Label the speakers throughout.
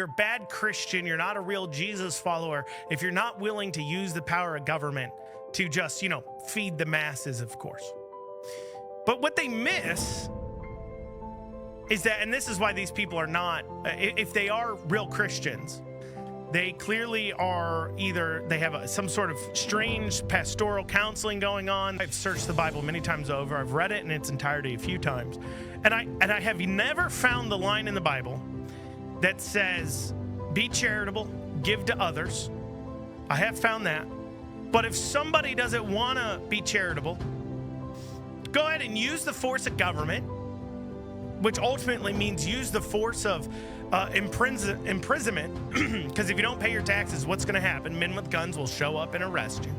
Speaker 1: a bad Christian, you're not a real Jesus follower, if you're not willing to use the power of government to just, feed the masses, of course. But what they miss is that, and this is why these people are not, if they are real Christians, they clearly are either, they have some sort of strange pastoral counseling going on. I've searched the Bible many times over. I've read it in its entirety a few times. And I have never found the line in the Bible that says, be charitable, give to others. I have found that. But if somebody doesn't want to be charitable, go ahead and use the force of government, which ultimately means use the force of imprisonment, because if you don't pay your taxes, what's going to happen? Men with guns will show up and arrest you,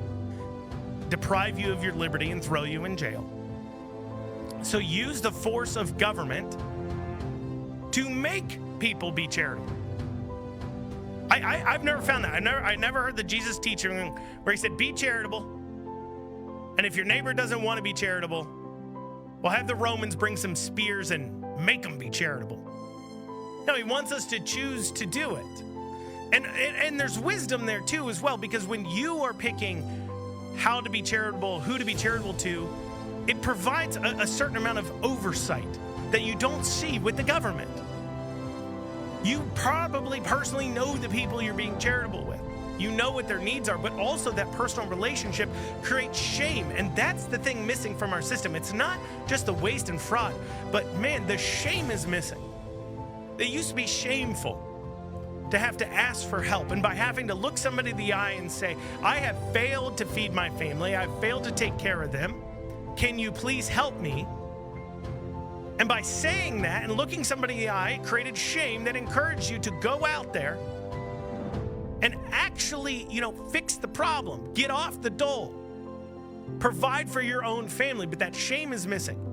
Speaker 1: deprive you of your liberty, and throw you in jail. So use the force of government to make people be charitable. I've never found that. I never heard the Jesus teaching where he said, be charitable, and if your neighbor doesn't want to be charitable, well, have the Romans bring some spears and make them be charitable. No, he wants us to choose to do it. And there's wisdom there too as well, because when you are picking how to be charitable, who to be charitable to, it provides a certain amount of oversight that you don't see with the government. You probably personally know the people you're being charitable with. You know what their needs are, but also that personal relationship creates shame. And that's the thing missing from our system. It's not just the waste and fraud, but man, the shame is missing. It used to be shameful to have to ask for help. And by having to look somebody in the eye and say, I have failed to feed my family, I've failed to take care of them, can you please help me? And by saying that and looking somebody in the eye, it created shame that encouraged you to go out there and actually, fix the problem, get off the dole, provide for your own family. But that shame is missing.